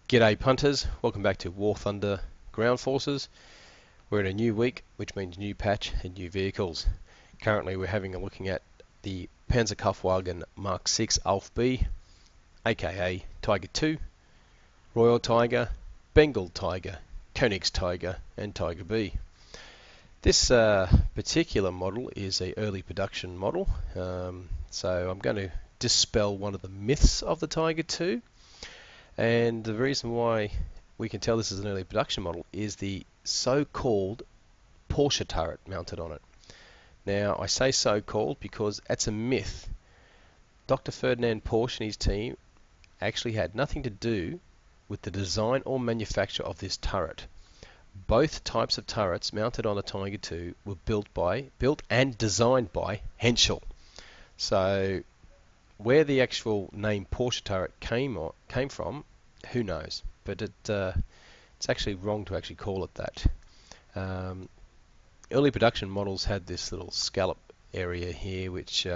G'day punters, welcome back to War Thunder Ground Forces. We're in a new week, which means new patch and new vehicles. Currently we're having a looking at the Panzerkampfwagen Mark 6 Alf B, aka Tiger II, Royal Tiger, Bengal Tiger, Koenigs Tiger and Tiger B. This particular model is a early production model, so I'm going to dispel one of the myths of the Tiger II. And the reason why we can tell this is an early production model is the so-called Porsche turret mounted on it. Now, I say so-called because that's a myth. Dr. Ferdinand Porsche and his team actually had nothing to do with the design or manufacture of this turret. Both types of turrets mounted on the Tiger II were built and designed by Henschel. So where the actual name Porsche turret came from, who knows? But it's actually wrong to actually call it that. Early production models had this little scallop area here, which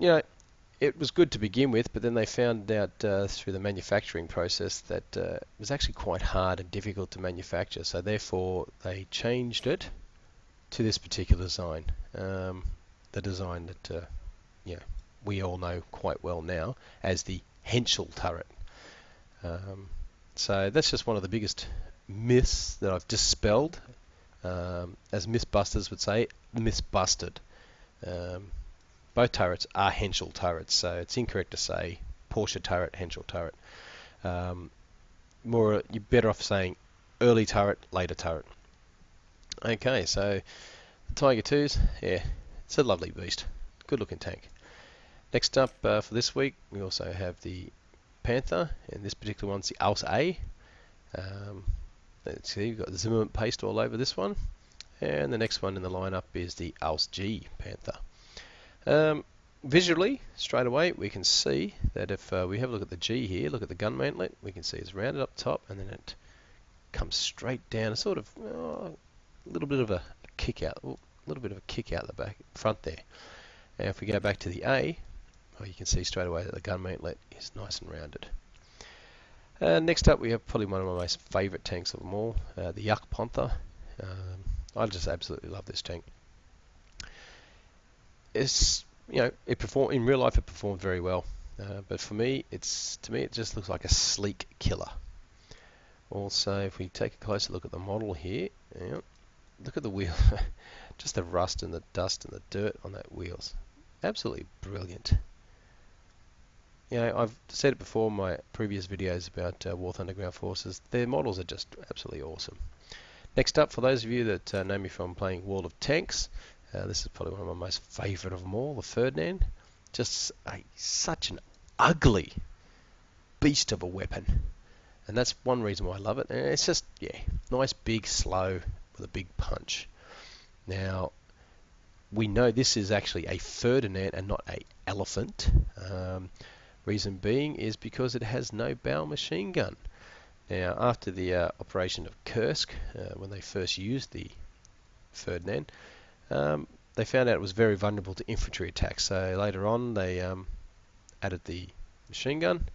it was good to begin with, but then they found out through the manufacturing process that it was actually quite hard and difficult to manufacture. So therefore, they changed it to this particular design, the design that we all know quite well now as the Henschel turret. So that's just one of the biggest myths that I've dispelled. As Mythbusters would say, myths busted. Both turrets are Henschel turrets, so it's incorrect to say Porsche turret, Henschel turret. You're better off saying early turret, later turret. Okay, so the Tiger IIs, yeah, it's a lovely beast. Good looking tank. Next up for this week, we also have the Panther, and this particular one's the Aus A. Let's see, we've got the Zimmermann paste all over this one, and the next one in the lineup is the Aus G Panther. Visually, straight away, we can see that if we have a look at the G here, look at the gun mantlet, we can see it's rounded up top, and then it comes straight down, a sort of little bit of a kick out, the back front there. And if we go back to the A, well, you can see straight away that the gun mantlet is nice and rounded. Next up, we have probably one of my most favourite tanks of them all, the Yak Panther. I just absolutely love this tank. It's it performed in real life. It performed very well, but to me, it just looks like a sleek killer. Also, if we take a closer look at the model here, look at the wheel, just the rust and the dust and the dirt on that wheels. Absolutely brilliant. I've said it before in my previous videos about War Thunder Ground Forces. Their models are just absolutely awesome. Next up, for those of you that know me from playing World of Tanks, this is probably one of my most favourite of them all, the Ferdinand. Just such an ugly beast of a weapon. And that's one reason why I love it. And it's just, nice, big, slow, with a big punch. Now, we know this is actually a Ferdinand and not an elephant. Reason being is because it has no bow machine gun. Now, after the operation of Kursk, when they first used the Ferdinand, they found out it was very vulnerable to infantry attacks. So later on, they added the machine gun.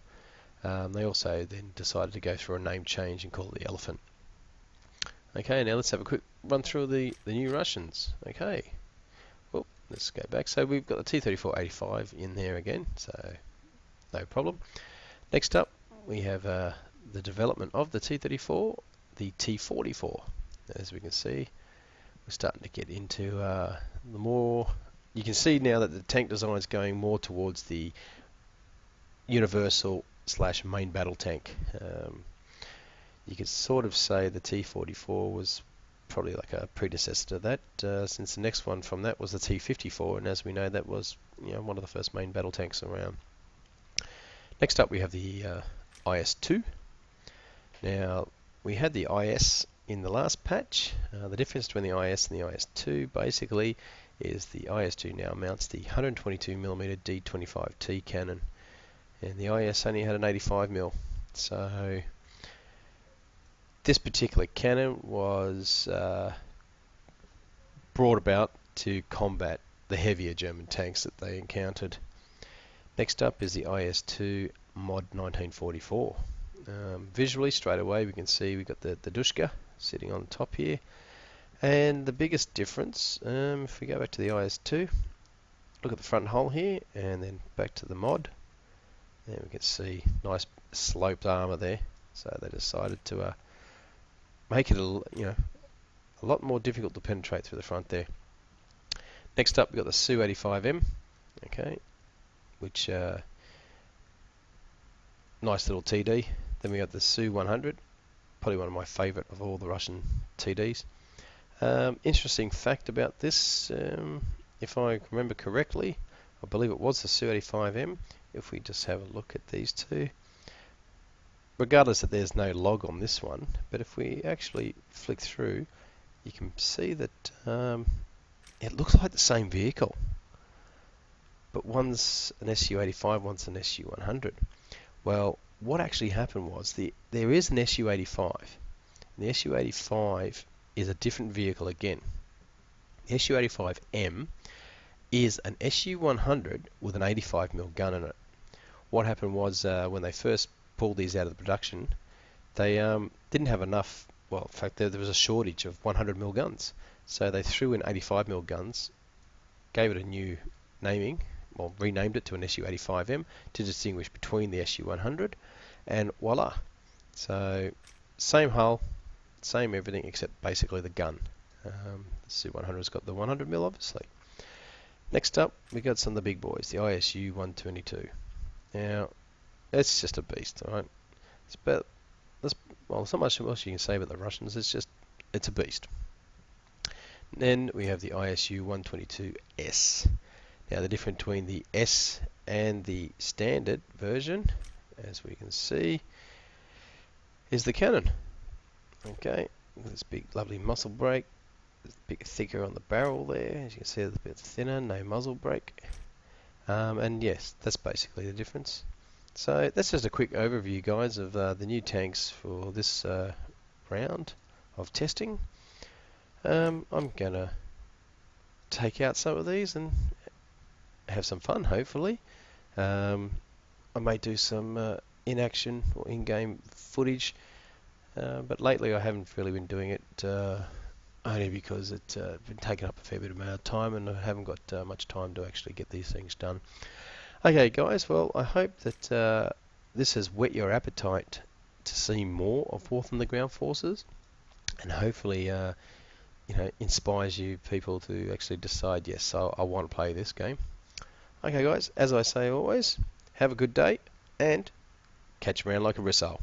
They also then decided to go through a name change and call it the Elephant. Okay, now let's have a quick run through the new Russians. Okay, well, let's go back. So we've got the T-34-85 in there again, so no problem. Next up, we have the development of the T-34, the T-44. As we can see, we're starting to get into the more... You can see now that the tank design is going more towards the universal / main battle tank. You could sort of say the T-44 was probably like a predecessor to that, since the next one from that was the T-54, and as we know, that was one of the first main battle tanks around. Next up, we have the IS-2. Now, we had the IS in the last patch. The difference between the IS and the IS-2 basically is the IS-2 now mounts the 122mm D25T cannon, and the IS only had an 85mm. So this particular cannon was brought about to combat the heavier German tanks that they encountered. Next up is the IS-2 Mod 1944. Visually, straight away, we can see we've got the Dushka sitting on top here. And the biggest difference, if we go back to the IS2, look at the front hull here, and then back to the mod. And we can see nice sloped armour there. So they decided to make it a lot more difficult to penetrate through the front there. Next up, we've got the Su-85M, okay, which nice little TD. Then we got the Su-100, probably one of my favourite of all the Russian TDs. Interesting fact about this, if I remember correctly, I believe it was the Su-85M. If we just have a look at these two, regardless that there's no log on this one, but if we actually flick through, you can see that it looks like the same vehicle, but one's an Su-85, one's an Su-100. Well, what actually happened was there is an Su-85. The Su-85 is a different vehicle again. The Su-85M is an Su-100 with an 85mm gun in it. What happened was when they first pulled these out of the production, they didn't have enough. Well, in fact, there was a shortage of 100mm guns. So they threw in 85mm guns, gave it a new naming, or renamed it to an Su-85M to distinguish between the Su-100, and voila. So same hull, same everything except basically the gun. The Su-100's got the 100mm obviously. Next up, we got some of the big boys, the ISU-122. Now, it's just a beast, right? Well, there's not much else you can say about the Russians. It's a beast. Then we have the ISU-122S. Now the difference between the S and the standard version, as we can see, is the cannon. Okay, this big lovely muzzle brake, it's a bit thicker on the barrel there. As you can see, it's a bit thinner, no muzzle brake. And yes, that's basically the difference. So that's just a quick overview, guys, of the new tanks for this round of testing. I'm going to take out some of these and have some fun, hopefully. I may do some in-action or in-game footage, but lately I haven't really been doing it, only because it's been taking up a fair bit of amount of time and I haven't got much time to actually get these things done. Okay, guys, well, I hope that this has whet your appetite to see more of War on the Ground Forces, and hopefully inspires you people to actually decide, yes, I want to play this game. Okay, guys, as I say always, have a good day and catch you around like a rissole.